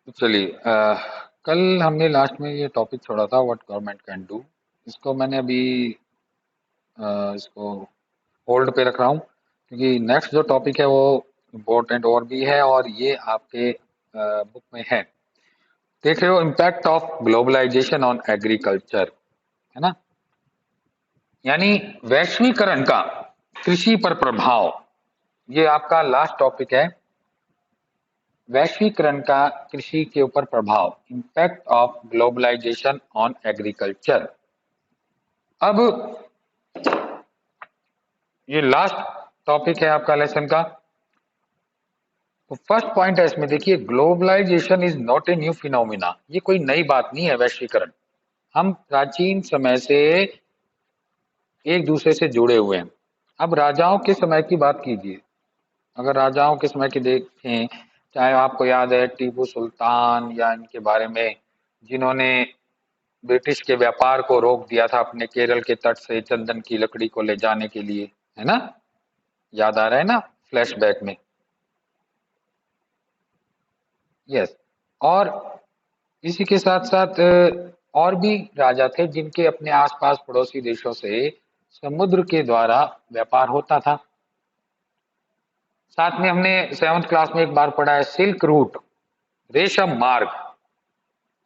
तो चलिए, कल हमने लास्ट में ये टॉपिक छोड़ा था, व्हाट गवर्नमेंट कैन डू। इसको मैंने अभी इसको होल्ड पे रख रहा हूँ, क्योंकि नेक्स्ट जो टॉपिक है वो इम्पोर्टेंट और भी है, और ये आपके बुक में है। देख रहे हो, impact of globalisation on agriculture, है ना। यानी वैश्वीकरण का कृषि पर प्रभाव, ये आपका लास्ट टॉपिक है। वैश्वीकरण का कृषि के ऊपर प्रभाव, impact of globalisation on agriculture. अब ये लास्ट टॉपिक है आपका लेसन का। तो फर्स्ट पॉइंट है इसमें, देखिए, globalisation is not a new phenomena. ये कोई नई बात नहीं है वैश्वीकरण। हम प्राचीन समय से एक दूसरे से जुड़े हुए हैं। अब राजाओं के समय की बात कीजिए, अगर राजाओं के समय की देखें, चाहे आपको याद है टीपू सुल्तान या इनके बारे में, जिन्होंने ब्रिटिश के व्यापार को रोक दिया था अपने केरल के तट से चंदन की लकड़ी को ले जाने के लिए, है ना। याद आ रहा है ना फ्लैशबैक में। यस। और इसी के साथ साथ और भी राजा थे जिनके अपने आसपास पड़ोसी देशों से समुद्र के द्वारा व्यापार होता था। साथ में हमने सेवंथ क्लास में एक बार पढ़ा है सिल्क रूट, रेशम मार्ग।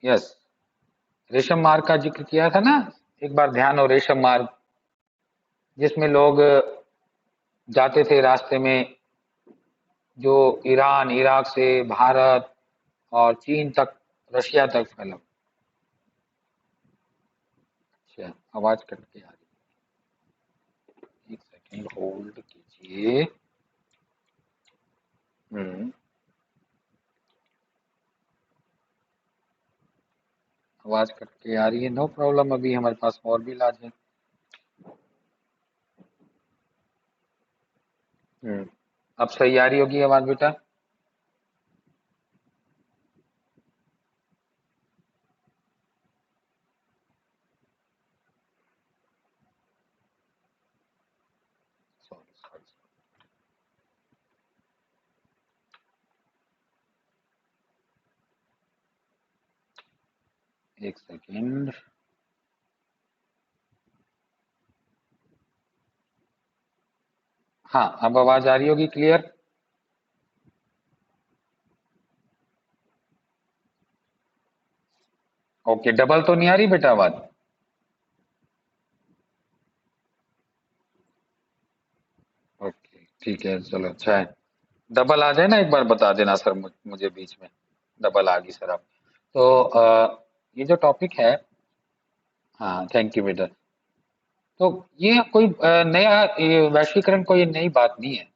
यस, रेशम मार्ग का जिक्र किया था ना एक बार, ध्यान हो, रेशम मार्ग, जिसमें लोग जाते थे रास्ते में, जो ईरान, इराक से भारत और चीन तक, रशिया तक फैला। अच्छा, आवाज कट के आ रही है, एक सेकंड होल्ड कीजिए। हम्म, आवाज कट के आ रही है, नो प्रॉब्लम, अभी हमारे पास और भी इलाज है। हम्म, अब सही आ रही होगी आवाज बेटा। सॉरी सॉरी, एक सेकंड। हाँ, अब आवाज आ रही होगी क्लियर। ओके, डबल तो नहीं आ रही बेटा आवाज। ओके ठीक है, चलो अच्छा है। डबल आ जाए ना एक बार बता देना सर, मुझे बीच में डबल आ गई सर आप। तो ये जो टॉपिक है, हाँ थैंक यू बेटा। तो ये कोई नया, ये वैश्वीकरण कोई नई बात नहीं है।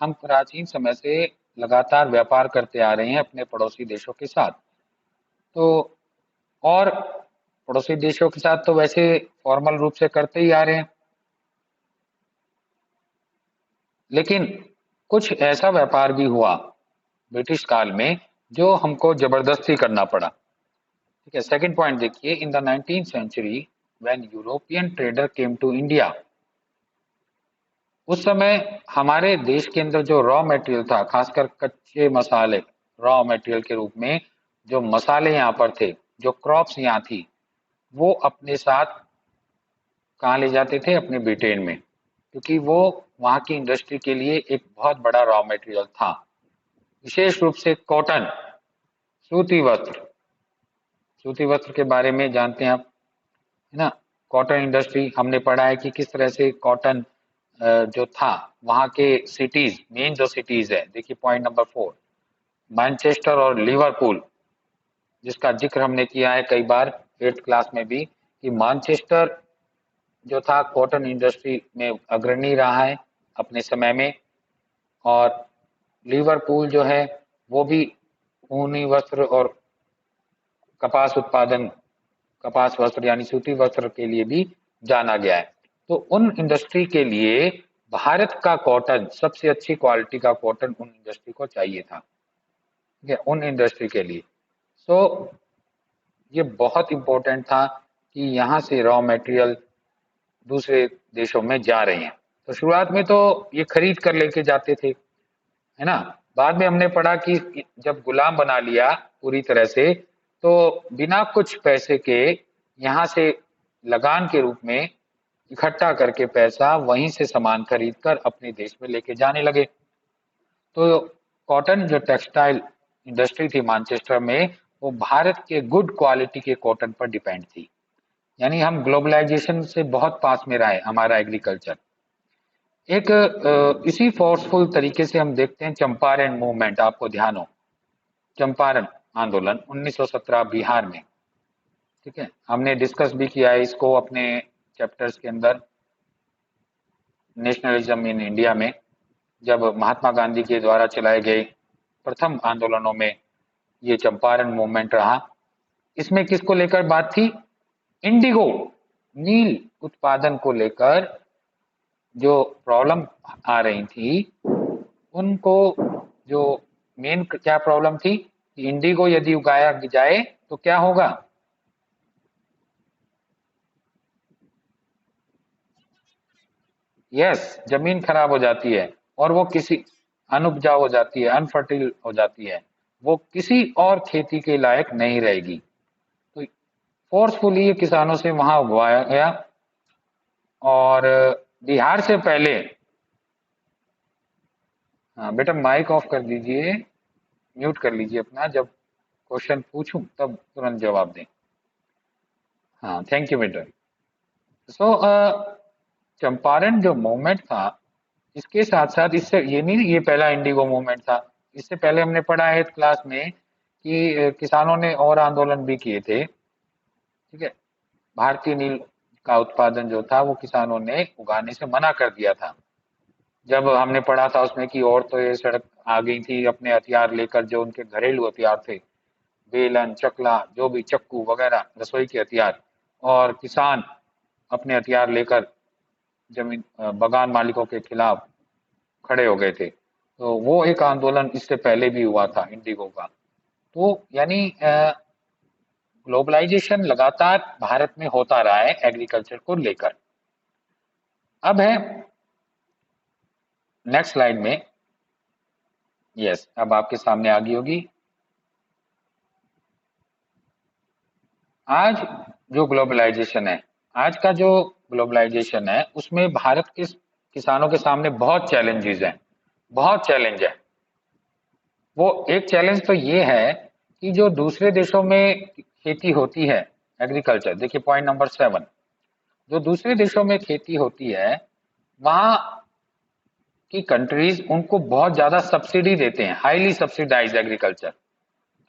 हम प्राचीन समय से लगातार व्यापार करते आ रहे हैं अपने पड़ोसी देशों के साथ। तो और पड़ोसी देशों के साथ तो वैसे फॉर्मल रूप से करते ही आ रहे हैं, लेकिन कुछ ऐसा व्यापार भी हुआ ब्रिटिश काल में जो हमको जबरदस्ती करना पड़ा। ठीक है, सेकंड पॉइंट देखिए, in the 19th century when European trader came to India, उस समय हमारे देश के अंदर जो रॉ मटेरियल था, खासकर कच्चे मसाले, रॉ मटेरियल के रूप में जो मसाले यहाँ पर थे, जो क्रॉप्स यहाँ थी, वो अपने साथ कहाँ ले जाते थे, अपने ब्रिटेन में, क्योंकि वो वहाँ की इंडस्ट्री के लिए एक बहुत बड़ा रॉ मटेरियल था। विशेष रूप से कॉटन, सूती वस्त्र, सूती वस्त्र के बारे में जानते हैं आप, है ना। कॉटन इंडस्ट्री हमने पढ़ा है कि किस तरह से कॉटन जो था, वहाँ के सिटीज, मेन जो सिटीज है, देखिए पॉइंट नंबर 4, मैनचेस्टर और लिवरपूल, जिसका जिक्र हमने किया है कई बार 8th क्लास में भी, कि मैनचेस्टर जो था कॉटन इंडस्ट्री में अग्रणी रहा है अपने समय में, और लिवरपूल जो है वो भी ऊनी वस्त्र और कपास उत्पादन, कपास वस्त्र यानी सूती वस्त्र के लिए भी जाना गया है। तो उन इंडस्ट्री के लिए भारत का कॉटन, सबसे अच्छी क्वालिटी का कॉटन उन इंडस्ट्री को चाहिए था, ठीक है, उन इंडस्ट्री के लिए। सो ये बहुत इंपॉर्टेंट था कि यहाँ से रॉ मटेरियल दूसरे देशों में जा रहे हैं। तो शुरुआत में तो ये खरीद कर लेके जाते थे, है ना। बाद में हमने पढ़ा कि जब गुलाम बना लिया पूरी तरह से, तो बिना कुछ पैसे के यहाँ से लगान के रूप में इकट्ठा करके पैसा वहीं से सामान खरीद कर अपने देश में लेके जाने लगे। तो कॉटन जो टेक्सटाइल इंडस्ट्री थी मैनचेस्टर में, वो भारत के गुड क्वालिटी के कॉटन पर डिपेंड थी। यानी हम ग्लोबलाइजेशन से बहुत पास में रहा है हमारा एग्रीकल्चर। एक इसी फोर्सफुल तरीके से हम देखते हैं चंपारण मूवमेंट, आपको ध्यान हो, चंपारण आंदोलन 1917 बिहार में। ठीक है, हमने डिस्कस भी किया है इसको अपने चैप्टर्स के अंदर, नेशनलिज्म इन इंडिया में, जब महात्मा गांधी के द्वारा चलाए गए प्रथम आंदोलनों में ये चंपारण मूवमेंट रहा। इसमें किसको लेकर बात थी? इंडिगो, नील उत्पादन को लेकर जो प्रॉब्लम आ रही थी, उनको जो मेन क्या प्रॉब्लम थी कि इंडिगो यदि उगाया जाए तो क्या होगा? यस, जमीन खराब हो जाती है और वो किसी अनउपजाऊ हो जाती है, अनफर्टिल हो जाती है, वो किसी और खेती के लायक नहीं रहेगी। तो फोर्सफुली किसानों से वहां उगवाया गया। और बिहार से पहले, हाँ बेटा माइक ऑफ कर दीजिए, म्यूट कर लीजिए अपना, जब क्वेश्चन पूछूं तब तुरंत जवाब दें। हाँ थैंक यू बेटा। सो चंपारण जो मूवमेंट था, इसके साथ साथ, इससे ये नहीं ये पहला इंडिगो मूवमेंट था, इससे पहले हमने पढ़ा है क्लास में कि किसानों ने और आंदोलन भी किए थे। ठीक है, भारतीय नील का उत्पादन जो था वो किसानों ने उगाने से मना कर दिया था। जब हमने पढ़ा था उसमें कि और तो ये सड़क आ गई थी अपने हथियार लेकर, जो उनके घरेलू हथियार थे, बेलन, चकला, जो भी चक्कू वगैरह रसोई के हथियार, और किसान अपने हथियार लेकर जमीन बगान मालिकों के खिलाफ खड़े हो गए थे। तो वो एक आंदोलन इससे पहले भी हुआ था इंडिगो का। तो यानी ग्लोबलाइजेशन लगातार भारत में होता रहा है एग्रीकल्चर को लेकर। अब है नेक्स्ट स्लाइड में, यस अब आपके सामने आ गई होगी। आज जो ग्लोबलाइजेशन है, आज का जो ग्लोबलाइजेशन है, उसमें भारत के किसानों के सामने बहुत चैलेंजेस हैं, बहुत चैलेंज है। वो एक चैलेंज तो ये है कि जो दूसरे देशों में खेती होती है, एग्रीकल्चर, देखिए पॉइंट नंबर 7, जो दूसरे देशों में खेती होती है, वहां की कंट्रीज उनको बहुत ज्यादा सब्सिडी देते हैं, हाईली सब्सिडाइज एग्रीकल्चर,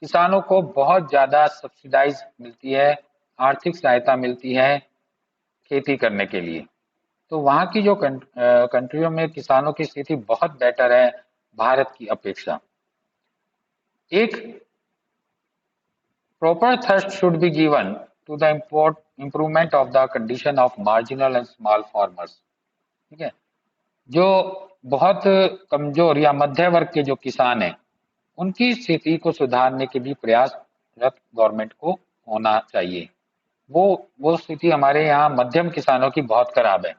किसानों को बहुत ज्यादा सब्सिडाइज मिलती है, आर्थिक सहायता मिलती है खेती करने के लिए। तो वहां की जो कंट्रियों में किसानों की स्थिति बहुत बेटर है भारत की अपेक्षा। एक proper thrust should be given to the improvement of the condition of marginal and small farmers। ठीक है, जो बहुत कमजोर या मध्य वर्ग के जो किसान हैं, उनकी स्थिति को सुधारने के भी प्रयासरत गवर्नमेंट को होना चाहिए। वो स्थिति हमारे यहाँ मध्यम किसानों की बहुत खराब है।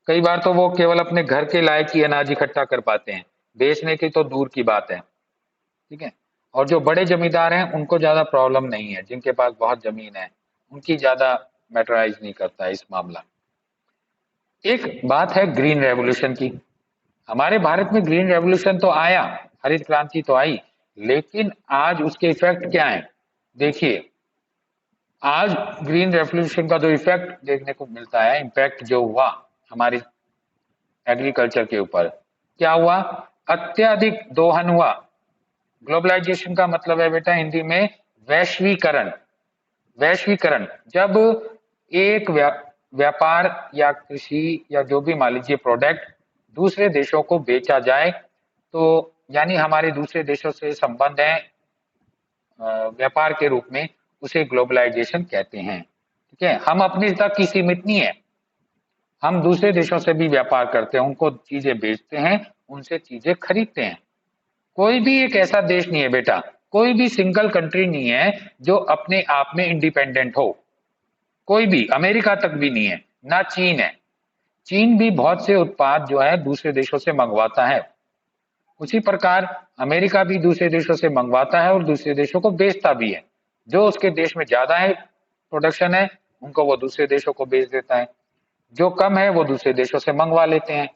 कई बार तो वो केवल अपने घर के लायक ही अनाज इकट्ठा कर पाते हैं, बेचने की तो दूर की बात है। ठीक है, और जो बड़े जमींदार हैं उनको ज्यादा प्रॉब्लम नहीं है, जिनके पास बहुत जमीन है उनकी ज्यादा मैटराइज नहीं करता है इस मामला। एक बात है ग्रीन रेवोल्यूशन की। हमारे भारत में ग्रीन रेवोल्यूशन तो आया, हरित क्रांति तो आई, लेकिन आज उसके इफेक्ट क्या है? देखिए, आज ग्रीन रेवोल्यूशन का जो इफेक्ट देखने को मिलता है, इम्पैक्ट जो हुआ हमारी एग्रीकल्चर के ऊपर, क्या हुआ? अत्यधिक दोहन हुआ। ग्लोबलाइजेशन का मतलब है बेटा हिंदी में वैश्वीकरण। वैश्वीकरण, जब एक व्यापार या कृषि या जो भी मान लीजिए प्रोडक्ट दूसरे देशों को बेचा जाए, तो यानी हमारे दूसरे देशों से संबंध है व्यापार के रूप में, उसे ग्लोबलाइजेशन कहते हैं। ठीक है, हम अपनी तक की सीमित नहीं है, हम दूसरे देशों से भी व्यापार करते हैं, उनको चीजें बेचते हैं, उनसे चीजें खरीदते हैं। कोई भी एक ऐसा देश नहीं है बेटा, कोई भी सिंगल कंट्री नहीं है जो अपने आप में इंडिपेंडेंट हो, कोई भी, अमेरिका तक भी नहीं है, ना चीन है। चीन भी बहुत से उत्पाद जो है दूसरे देशों से मंगवाता है। उसी प्रकार अमेरिका भी दूसरे देशों से मंगवाता है और दूसरे देशों को बेचता भी है। जो उसके देश में ज्यादा है प्रोडक्शन है, उनको वो दूसरे देशों को बेच देता है, जो कम है वो दूसरे देशों से मंगवा लेते हैं।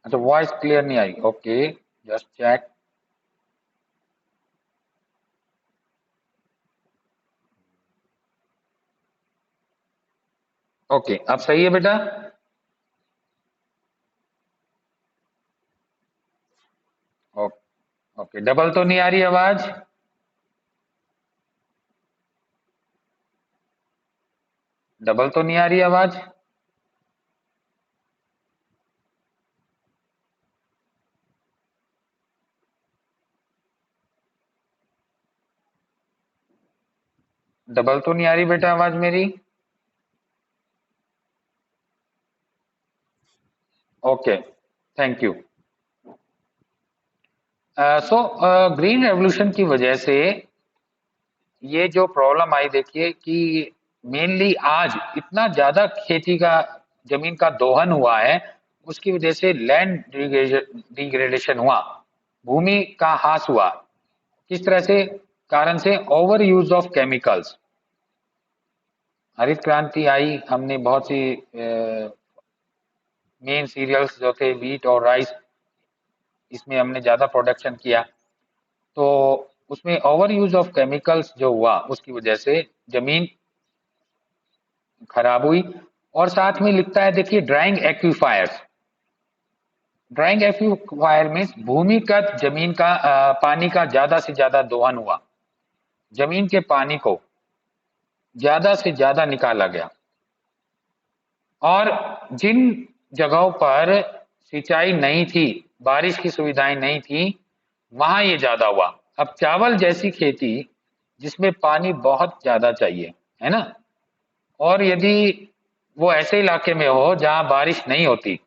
अच्छा, वॉइस क्लियर नहीं आई, ओके, जस्ट चेक। ओके, अब सही है बेटा? ओके, डबल तो नहीं आ रही आवाज? डबल तो नहीं आ रही आवाज? डबल तो नहीं आ रही बेटा आवाज मेरी? Okay, thank you. So green revolution की वजह से ये जो प्रॉब्लम आई, देखिए कि मेनली आज इतना ज्यादा खेती का जमीन का दोहन हुआ है, उसकी वजह से लैंड डिग्रेडेशन हुआ, भूमि का ह्रास हुआ। किस तरह से? कारण से ओवर यूज ऑफ केमिकल्स। हरित क्रांति आई, हमने बहुत सी मेन सीरियल्स जो थे व्हीट और राइस, इसमें हमने ज्यादा प्रोडक्शन किया, तो उसमें ओवर यूज ऑफ केमिकल्स जो हुआ उसकी वजह से जमीन खराब हुई। और साथ में लिखता है, देखिए, ड्राइंग एक्वीफायर्स। ड्राइंग एक्वीफायर में भूमिगत जमीन का पानी का ज्यादा से ज्यादा दोहन हुआ, जमीन के पानी को ज्यादा से ज्यादा निकाला गया, और जिन जगहों पर सिंचाई नहीं थी, बारिश की सुविधाएं नहीं थी, वहां ये ज्यादा हुआ। अब चावल जैसी खेती जिसमें पानी बहुत ज्यादा चाहिए, है ना, और यदि वो ऐसे इलाके में हो जहां बारिश नहीं होती,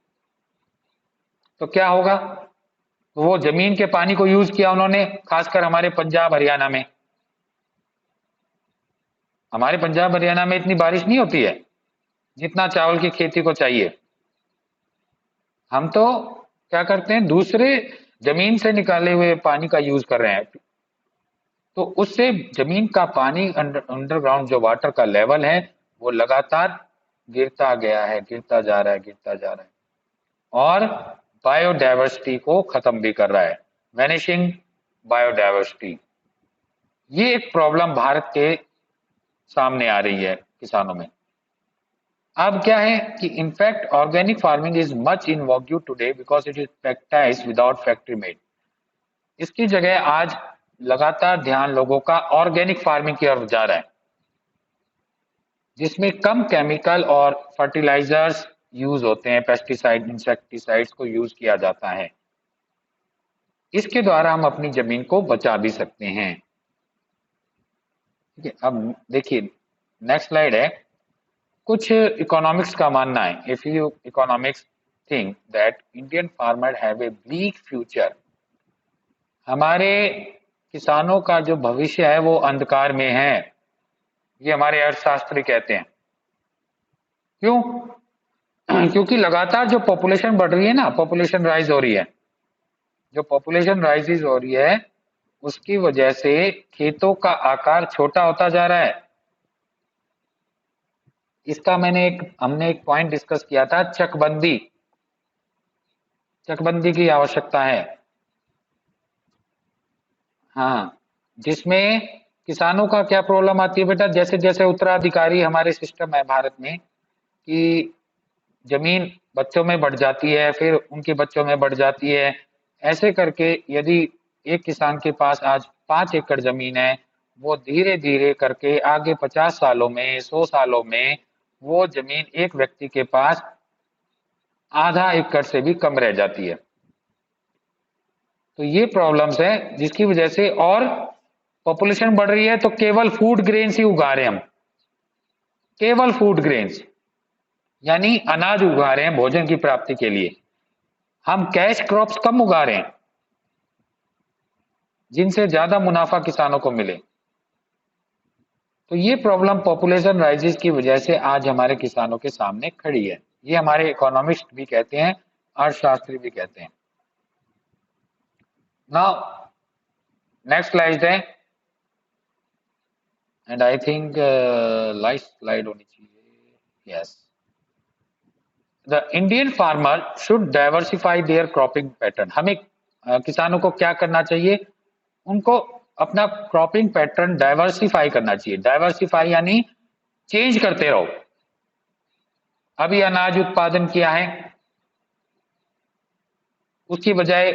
तो क्या होगा? तो वो जमीन के पानी को यूज किया उन्होंने, खासकर हमारे पंजाब हरियाणा में। हमारे पंजाब हरियाणा में इतनी बारिश नहीं होती है जितना चावल की खेती को चाहिए। हम तो क्या करते हैं, दूसरे जमीन से निकाले हुए पानी का यूज कर रहे हैं, तो उससे जमीन का पानी, अंडरग्राउंड जो वाटर का लेवल है, वो लगातार गिरता गया है, गिरता जा रहा है, गिरता जा रहा है, और बायोडायवर्सिटी को खत्म भी कर रहा है, वैनिशिंग बायोडायवर्सिटी। ये एक प्रॉब्लम भारत के सामने आ रही है किसानों में। अब क्या है कि in fact organic farming is much in vogue today because it is practised without factory made. इसकी जगह आज लगातार ध्यान लोगों का ऑर्गेनिक फार्मिंग की ओर जा रहा है, जिसमें कम केमिकल और फर्टिलाइजर्स यूज होते हैं, पेस्टिसाइड, इंसेक्टिसाइड्स को यूज किया जाता है। इसके द्वारा हम अपनी जमीन को बचा भी सकते हैं। ठीक है, अब देखिए नेक्स्ट स्लाइड है। कुछ इकोनॉमिक्स का मानना है, if you economics think that Indian farmer have a bleak future. हमारे किसानों का जो भविष्य है वो अंधकार में है, ये हमारे अर्थशास्त्री कहते हैं। क्यों? क्योंकि लगातार जो पॉपुलेशन बढ़ रही है ना, पॉपुलेशन राइज हो रही है, जो पॉपुलेशन राइज हो रही है उसकी वजह से खेतों का आकार छोटा होता जा रहा है। इसका हमने एक पॉइंट डिस्कस किया था, चकबंदी। चकबंदी की आवश्यकता है, हाँ, जिसमें किसानों का क्या प्रॉब्लम आती है बेटा, जैसे जैसे उत्तराधिकारी हमारे सिस्टम है भारत में, कि जमीन बच्चों में बढ़ जाती है, फिर उनके बच्चों में बढ़ जाती है, ऐसे करके यदि एक किसान के पास आज 5 एकड़ जमीन है, वो धीरे धीरे करके आगे 50 सालों में, 100 सालों में, वो जमीन एक व्यक्ति के पास आधा एकड़ से भी कम रह जाती है। तो ये प्रॉब्लम्स है जिसकी वजह से, और पॉपुलेशन बढ़ रही है तो केवल फूड ग्रेन्स ही उगा रहे हैं हम, केवल फूड ग्रेन्स, यानी अनाज उगा रहे हैं भोजन की प्राप्ति के लिए। हम कैश क्रॉप्स कम उगा रहे हैं जिनसे ज्यादा मुनाफा किसानों को मिले। तो ये प्रॉब्लम पॉपुलेशन राइजेस की वजह से आज हमारे किसानों के सामने खड़ी है। ये हमारे इकोनॉमिस्ट भी कहते हैं अर्थशास्त्री भी कहते हैं। नाउ नेक्स्ट स्लाइड है, and I think light slide होनी चाहिए। Yes, the Indian farmer should diversify their cropping pattern. हमें किसानों को क्या करना चाहिए? उनको अपना क्रॉपिंग पैटर्न डाइवर्सिफाई करना चाहिए। डाइवर्सिफाई यानी चेंज करते रहो। अभी अनाज उत्पादन किया है, उसकी बजाय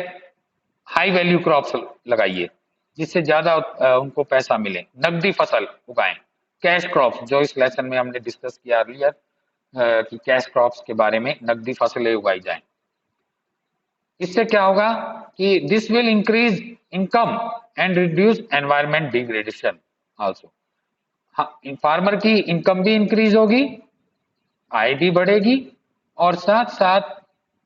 हाई वैल्यू क्रॉप्स लगाइए जिससे ज्यादा उनको पैसा मिले। नकदी फसल उगाएं, कैश क्रॉप्स, जो इस लेसन में हमने डिस्कस किया अर्लियर कि कैश क्रॉप्स के बारे में, नकदी फसलें उगाई जाएं। इससे क्या होगा कि this will increase income and reduce environment degradation also. Farmer की इनकम भी इंक्रीज होगी, आय भी बढ़ेगी, और साथ साथ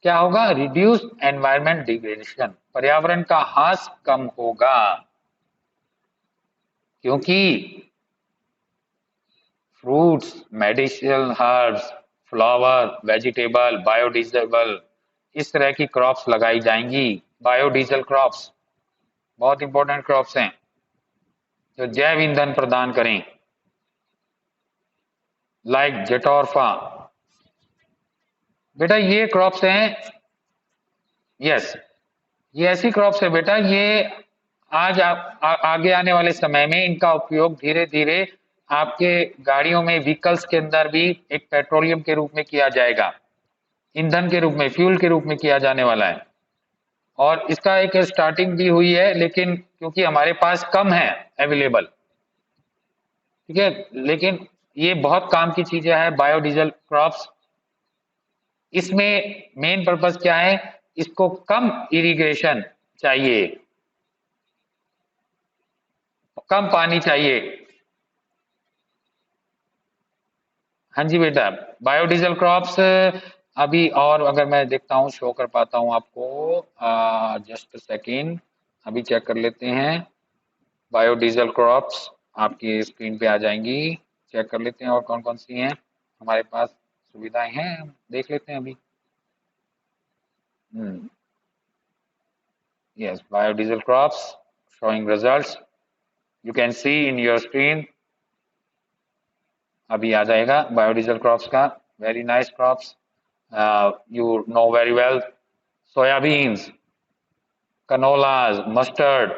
क्या होगा? रिड्यूस एनवायरमेंट डिग्रेडेशन, पर्यावरण का ह्रास कम होगा। क्योंकि fruits, medicinal herbs, flower, vegetable, biodiesel, इस तरह की क्रॉप्स लगाई जाएंगी। बायोडीजल क्रॉप्स बहुत इंपॉर्टेंट क्रॉप्स हैं जो जैव ईंधन प्रदान करें, लाइक जेटोरफा। बेटा ये क्रॉप्स हैं, यस, ये ऐसी क्रॉप्स है बेटा, ये आज आगे आने वाले समय में इनका उपयोग धीरे धीरे आपके गाड़ियों में, व्हीकल्स के अंदर भी एक पेट्रोलियम के रूप में किया जाएगा, ईंधन के रूप में, फ्यूल के रूप में किया जाने वाला है। और इसका एक स्टार्टिंग भी हुई है, लेकिन क्योंकि हमारे पास कम है अवेलेबल, ठीक है, लेकिन ये बहुत काम की चीजें हैं बायोडीजल क्रॉप्स। इसमें मेन पर्पस क्या है? इसको कम इरिगेशन चाहिए, कम पानी चाहिए। हाँ जी बेटा, बायोडीजल क्रॉप्स अभी, और अगर मैं देखता हूँ, शो कर पाता हूँ आपको, जस्ट सेकेंड, अभी चेक कर लेते हैं। बायोडीजल क्रॉप्स आपकी स्क्रीन पे आ जाएंगी, चेक कर लेते हैं और कौन कौन सी हैं हमारे पास सुविधाएं हैं, देख लेते हैं अभी। Yes, biodiesel crops showing results, you can see in your screen. अभी आ जाएगा बायोडीजल क्रॉप्स का। Very nice crops, you know very well. Soybeans, canolas, mustard,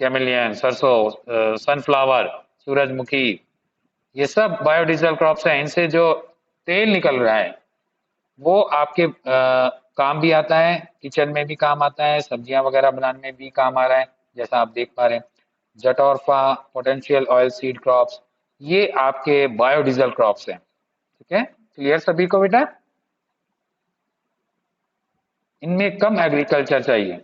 camelina, सरसों, सनफ्लावर, सूरजमुखी, ये सब बायोडीजल क्रॉप्स हैं। इनसे जो तेल निकल रहा है वो आपके काम भी आता है, किचन में भी काम आता है, सब्जियां वगैरह बनाने में भी काम आ रहा है, जैसा आप देख पा रहे हैं। जटोरफा, पोटेंशियल ऑयल सीड क्रॉप्स, ये आपके बायोडीजल क्रॉप्स हैं। ठीक है, क्लियर सभी को बेटा? इनमें कम एग्रीकल्चर चाहिए।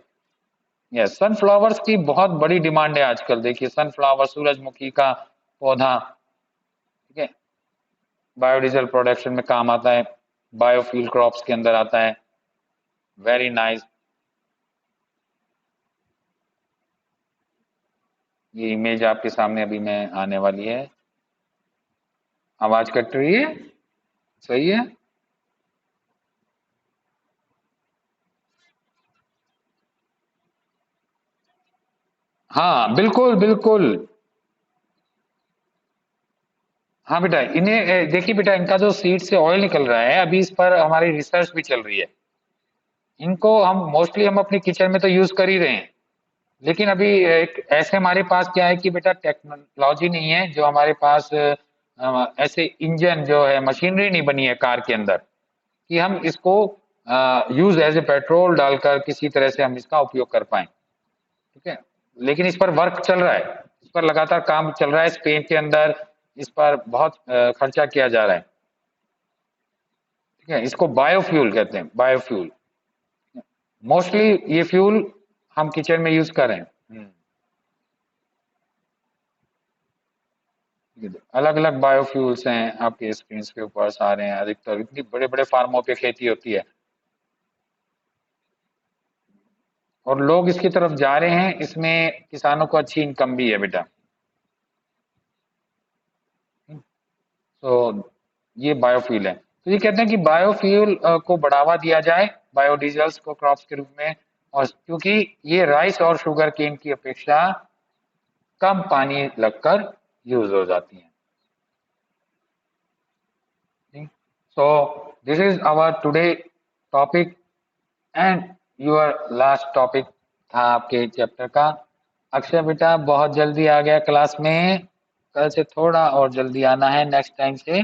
यस, सनफ्लावर्स की बहुत बड़ी डिमांड है आजकल। देखिए सनफ्लावर, सूरजमुखी का पौधा, ठीक है, बायोडीजल प्रोडक्शन में काम आता है, बायोफ्यूल क्रॉप्स के अंदर आता है। Very nice. ये इमेज आपके सामने अभी में आने वाली है। आवाज कट रही है? सही है। हाँ बिल्कुल बिल्कुल। हाँ बेटा, इन्हें देखिए बेटा, इनका जो सीड से ऑयल निकल रहा है, अभी इस पर हमारी रिसर्च भी चल रही है। इनको हम मोस्टली हम अपने किचन में तो यूज कर ही रहे हैं, लेकिन अभी एक ऐसे हमारे पास क्या है कि बेटा टेक्नोलॉजी नहीं है, जो हमारे पास ऐसे इंजन जो है, मशीनरी नहीं बनी है कार के अंदर कि हम इसको यूज एज ए पेट्रोल डालकर किसी तरह से हम इसका उपयोग कर पाए। ठीक है, लेकिन इस पर वर्क चल रहा है, इस पर लगातार काम चल रहा है। स्पेन के अंदर इस पर बहुत खर्चा किया जा रहा है। ठीक है, इसको बायोफ्यूल कहते हैं, बायोफ्यूल। मोस्टली ये फ्यूल हम किचन में यूज कर रहे हैं। अलग अलग बायोफ्यूल्स हैं, आपके स्क्रीन के ऊपर आ रहे हैं। अधिकतर इतनी बड़े बड़े फार्मों पे खेती होती है और लोग इसकी तरफ जा रहे हैं। इसमें किसानों को अच्छी इनकम भी है बेटा। तो ये बायोफ्यूल है। तो ये कहते हैं कि बायोफ्यूल को बढ़ावा दिया जाए, बायोडीजल्स को क्रॉप्स के रूप में, और क्योंकि ये राइस और शुगर केन की अपेक्षा कम पानी लगकर यूज हो जाती हैं। So this is our today topic and your last topic था आपके चैप्टर का। अक्षय बेटा बहुत जल्दी आ गया क्लास में, कल से थोड़ा और जल्दी आना है नेक्स्ट टाइम से।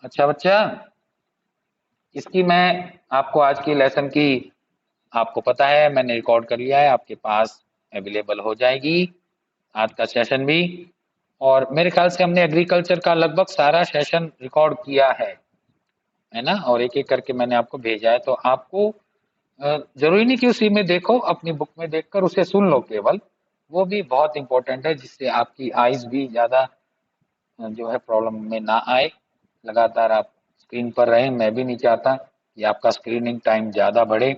अच्छा बच्चा, इसकी मैं आपको आज की लेसन की, आपको पता है मैंने रिकॉर्ड कर लिया है, आपके पास अवेलेबल हो जाएगी आज का सेशन भी। और मेरे ख्याल से हमने एग्रीकल्चर का लगभग सारा सेशन रिकॉर्ड किया है ना, और एक एक करके मैंने आपको भेजा है। तो आपको जरूरी नहीं कि उसी में देखो, अपनी बुक में देखकर उसे सुन लो केवल, वो भी बहुत इंपॉर्टेंट है, जिससे आपकी आईज भी ज्यादा जो है प्रॉब्लम में ना आए। लगातार आप स्क्रीन पर रहें, मैं भी नहीं चाहता कि आपका स्क्रीनिंग टाइम ज्यादा बढ़े।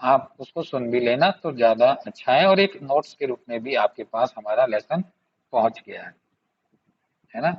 आप उसको सुन भी लेना तो ज्यादा अच्छा है, और एक नोट्स के रूप में भी आपके पास हमारा लेसन पहुंच गया है ना।